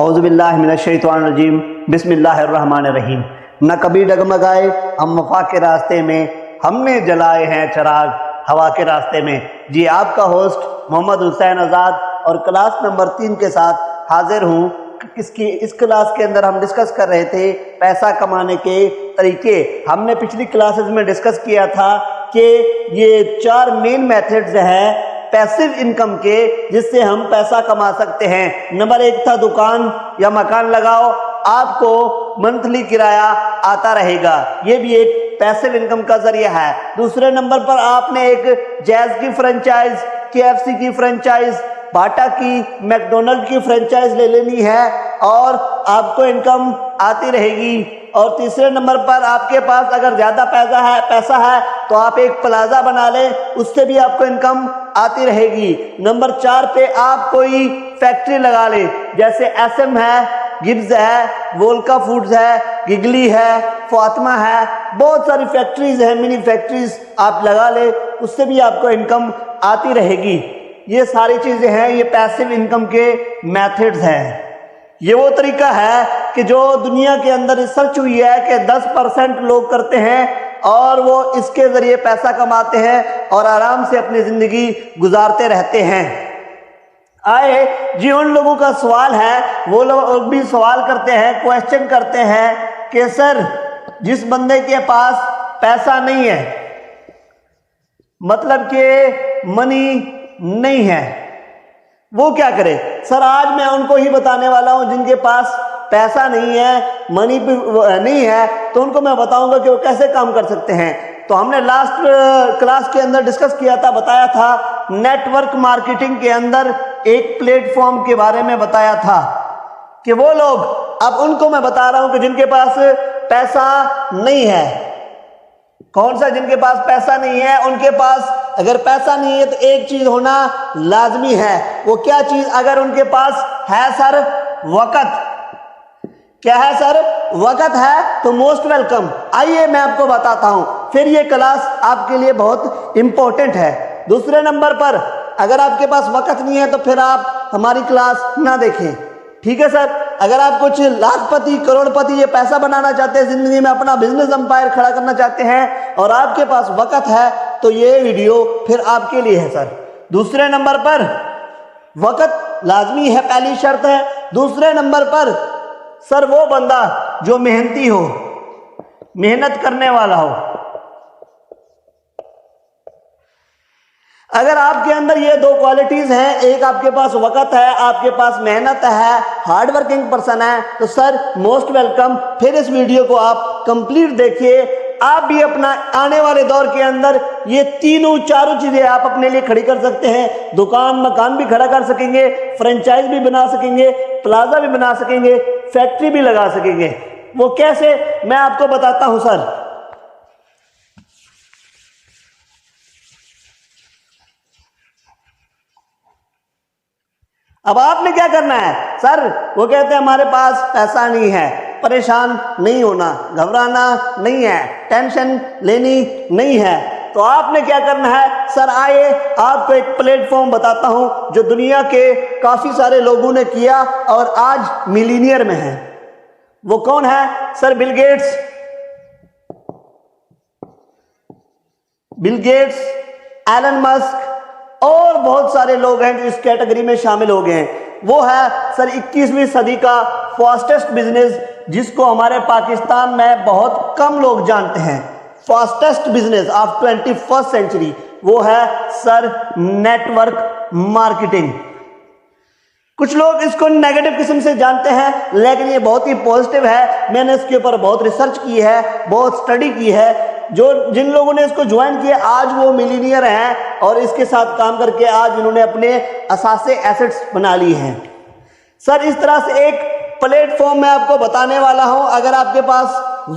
औज़ुबिल्लाहिमिनश्शैतानिर्रजीम बिस्मिल्लाहिर्रहमानिर्रहीम। न कभी डगमगाए हम वफा के रास्ते में, हमने जलाए हैं चराग हवा के रास्ते में। जी आपका होस्ट मोहम्मद हुसैन आज़ाद और क्लास नंबर 3 के साथ हाजिर हूँ। इस क्लास के अंदर हम डिस्कस कर रहे थे पैसा कमाने के तरीके। हमने पिछली क्लासेस में डिस्कस किया था कि ये 4 मेन मेथड्स हैं पैसिव इनकम के जिससे हम पैसा कमा सकते हैं। नंबर 1 था दुकान या मकान लगाओ, आपको मंथली किराया आता रहेगा, ये भी एक पैसिव इनकम का जरिया है। दूसरे नंबर पर आपने एक जैज की फ्रेंचाइज, KFC की फ्रेंचाइज, बाटा की, मैकडोनल्ड की फ्रेंचाइज ले लेनी है और आपको इनकम आती रहेगी। और तीसरे नंबर पर आपके पास अगर ज़्यादा पैसा है तो आप एक प्लाजा बना लें, उससे भी आपको इनकम आती रहेगी। नंबर 4 पे आप कोई फैक्ट्री लगा लें, जैसे SM है, गिब्स है, वोल्का फूड्स है, गिगली है, फातिमा है, बहुत सारी फैक्ट्रीज है, मिनी फैक्ट्रीज आप लगा ले, उससे भी आपको इनकम आती रहेगी। ये सारी चीज़ें हैं, ये पैसिव इनकम के मेथड्स हैं। ये वो तरीका है कि जो दुनिया के अंदर रिसर्च हुई है कि 10% लोग करते हैं और वो इसके ज़रिए पैसा कमाते हैं और आराम से अपनी ज़िंदगी गुजारते रहते हैं। आए जी, उन लोगों का सवाल है, वो लोग भी सवाल करते हैं, क्वेश्चन करते हैं कि सर जिस बंदे के पास पैसा नहीं है, मतलब कि मनी नहीं है, वो क्या करे। सर आज मैं उनको ही बताने वाला हूं जिनके पास पैसा नहीं है, मनी नहीं है, तो उनको मैं बताऊंगा कि वो कैसे काम कर सकते हैं। तो हमने लास्ट क्लास के अंदर डिस्कस किया था, बताया था नेटवर्क मार्केटिंग के अंदर एक प्लेटफॉर्म के बारे में बताया था कि वो लोग, अब उनको मैं बता रहा हूं कि जिनके पास पैसा नहीं है। कौन सा? जिनके पास पैसा नहीं है, उनके पास अगर पैसा नहीं है तो एक चीज होना लाजमी है। वो क्या चीज? अगर उनके पास है सर वक़्त। क्या है सर? वक़्त है तो मोस्ट वेलकम। आइए मैं आपको बताता हूं, फिर ये क्लास आपके लिए बहुत इंपॉर्टेंट है। दूसरे नंबर पर अगर आपके पास वक़्त नहीं है तो फिर आप हमारी क्लास ना देखें, ठीक है सर। अगर आप कुछ लाखपति करोड़पति ये पैसा बनाना चाहते हैं, जिंदगी में अपना बिजनेस एम्पायर खड़ा करना चाहते हैं और आपके पास वक़्त है तो ये वीडियो फिर आपके लिए है सर। दूसरे नंबर पर वक़्त लाजमी है, पहली शर्त है। दूसरे नंबर पर सर वो बंदा जो मेहनती हो, मेहनत करने वाला हो। अगर आपके अंदर ये 2 क्वालिटीज हैं, एक आपके पास वक़्त है, आपके पास मेहनत है, हार्ड वर्किंग पर्सन है, तो सर मोस्ट वेलकम। फिर इस वीडियो को आप कंप्लीट देखिए। आप भी अपना आने वाले दौर के अंदर ये 3-4 चीजें आप अपने लिए खड़ी कर सकते हैं। दुकान मकान भी खड़ा कर सकेंगे, फ्रेंचाइज भी बना सकेंगे, प्लाजा भी बना सकेंगे, फैक्ट्री भी लगा सकेंगे। वो कैसे, मैं आपको बताता हूं सर। अब आपने क्या करना है सर? वो कहते हैं हमारे पास पैसा नहीं है। परेशान नहीं होना, घबराना नहीं है, टेंशन लेनी नहीं है। तो आपने क्या करना है सर? आइए आपको एक प्लेटफॉर्म बताता हूं जो दुनिया के काफी सारे लोगों ने किया और आज मिलीनियर में है। वो कौन है sir? Bill Gates, Elon Musk और बहुत सारे लोग हैं जो इस कैटेगरी में शामिल हो गए हैं। वो है सर 21वीं सदी का फास्टेस्ट बिजनेस, जिसको हमारे पाकिस्तान में बहुत कम लोग जानते हैं। Fastest business of 21st century वो है सर नेटवर्क मार्केटिंग। कुछ लोग इसको नेगेटिव किस्म से जानते हैं, लेकिन ये बहुत ही पॉजिटिव है। मैंने इसके ऊपर बहुत रिसर्च की है, बहुत स्टडी की है। जिन लोगों ने इसको ज्वाइन किया आज वो मिलीनियर हैं और इसके साथ काम करके आज उन्होंने अपने असासे एसेट्स बना लिए हैं। सर इस तरह से एक प्लेटफॉर्म मैं आपको बताने वाला हूं। अगर आपके पास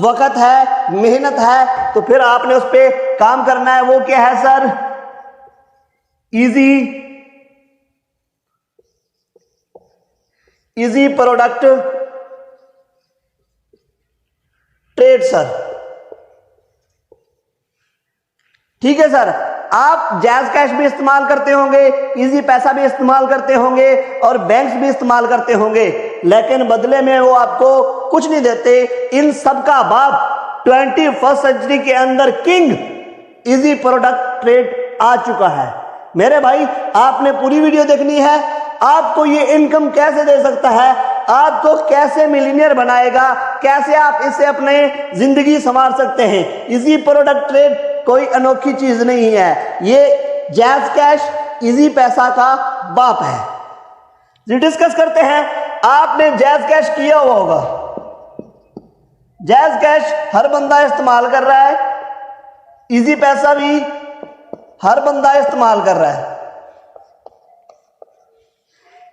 वक़्त है, मेहनत है, तो फिर आपने उस पर काम करना है। वो क्या है sir? Easy product trade sir, ठीक है सर। आप जैज कैश भी इस्तेमाल करते होंगे, इजी पैसा भी इस्तेमाल करते होंगे और बैंक्स भी इस्तेमाल करते होंगे। लेकिन बदले में वो आपको कुछ नहीं देते। इन सब का बाप 21st सेंचुरी के अंदर किंग इजी प्रोडक्ट ट्रेड आ चुका है। मेरे भाई आपने पूरी वीडियो देखनी है। आपको ये इनकम कैसे दे सकता है, आपको कैसे मिलीनियर बनाएगा, कैसे आप इससे अपने जिंदगी संवार सकते हैं। इजी प्रोडक्ट ट्रेड कोई अनोखी चीज नहीं है, ये जैज कैश इजी पैसा का बाप है। जी डिस्कस करते हैं। आपने जैज कैश किया हुआ होगा। जैज कैश हर बंदा इस्तेमाल कर रहा है, इजी पैसा भी हर बंदा इस्तेमाल कर रहा है।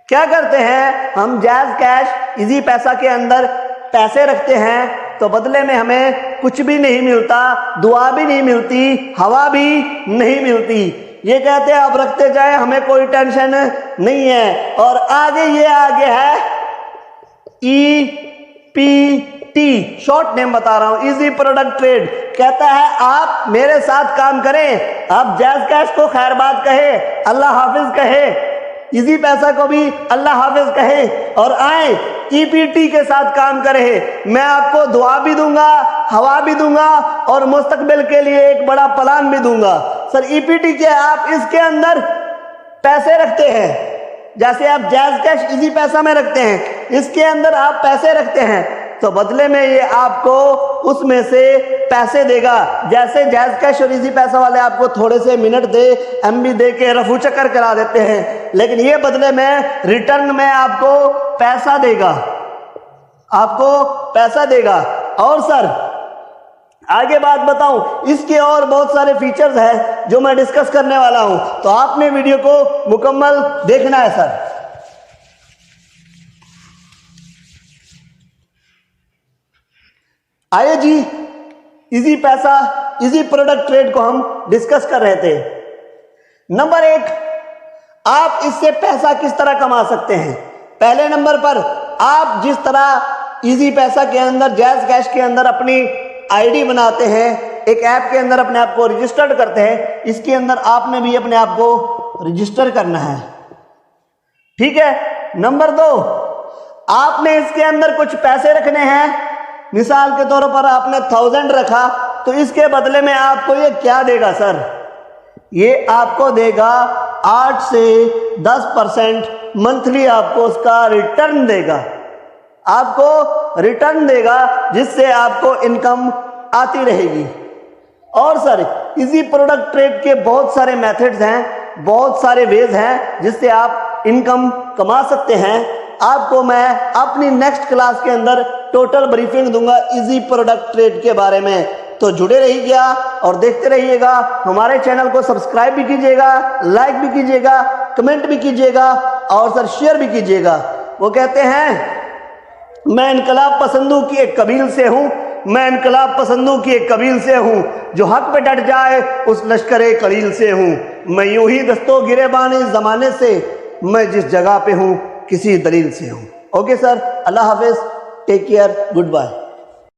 क्या करते हैं हम, जैज कैश इजी पैसा के अंदर पैसे रखते हैं तो बदले में हमें कुछ भी नहीं मिलता, दुआ भी नहीं मिलती, हवा भी नहीं मिलती। ये कहते हैं आप रखते जाए, हमें कोई टेंशन नहीं है। और आगे है EPT, शॉर्ट नेम बता रहा हूं, इजी प्रोडक्ट ट्रेड। कहता है आप मेरे साथ काम करें, आप जैज कैश को खैरबाद कहे, अल्लाह हाफिज कहे, इजी पैसा को भी अल्लाह हाफिज कहे और आए EPT के साथ काम करें। मैं आपको दुआ भी दूंगा, हवा भी दूंगा और मुस्तकबिल के लिए एक बड़ा प्लान भी दूंगा। सर EPT क्या है? आप इसके अंदर पैसे रखते हैं, जैसे आप जैज कैश इजी पैसा में रखते हैं, इसके अंदर आप पैसे रखते हैं तो बदले में ये आपको उसमें से पैसे देगा। जैसे जैज कैश और इजी पैसा वाले आपको थोड़े से मिनट दे, MB दे के रफू चक्कर करा देते हैं, लेकिन ये बदले में रिटर्न में आपको पैसा देगा, आपको पैसा देगा। और सर आगे बात बताऊं, इसके और बहुत सारे फीचर्स हैं जो मैं डिस्कस करने वाला हूं, तो आपने वीडियो को मुकम्मल देखना है सर। आइए जी, इजी पैसा इजी प्रोडक्ट ट्रेड को हम डिस्कस कर रहे थे। नंबर 1, आप इससे पैसा किस तरह कमा सकते हैं। पहले नंबर पर आप जिस तरह इजी पैसा के अंदर जैज कैश के अंदर अपनी आईडी बनाते हैं, एक ऐप के अंदर अपने आप को रजिस्टर्ड करते हैं, इसके अंदर आपने भी अपने आप को रजिस्टर करना है, ठीक है। नंबर 2, आपने इसके अंदर कुछ पैसे रखने हैं। मिसाल के तौर पर आपने 1000 रखा, तो इसके बदले में आपको ये क्या देगा सर, ये आपको देगा 8 से 10% मंथली आपको उसका रिटर्न देगा, आपको रिटर्न देगा, जिससे आपको इनकम आती रहेगी। और सर इजी प्रोडक्ट ट्रेड के बहुत सारे मेथड्स हैं, बहुत सारे वेज हैं जिससे आप इनकम कमा सकते हैं। आपको मैं अपनी नेक्स्ट क्लास के अंदर टोटल ब्रीफिंग दूंगा इजी प्रोडक्ट ट्रेड के बारे में, तो जुड़े रहिएगा और देखते रहिएगा। हमारे चैनल को सब्सक्राइब भी कीजिएगा, लाइक भी कीजिएगा, कमेंट भी कीजिएगा और सर शेयर भी कीजिएगा। वो कहते हैं मैं इनकलाब पसंदों की एक कबील से हूं, मैं इनकलाब पसंदों की एक कबील से हूं, जो हक पे डट जाए उस लश्करे कलील से हूं। मैं यूं ही दस्तों गिरेबान इस जमाने से, मैं जिस जगह पे हूं किसी दलील से हूं। ओके सर, अल्लाह हाफिज, टेक केयर, गुड बाय।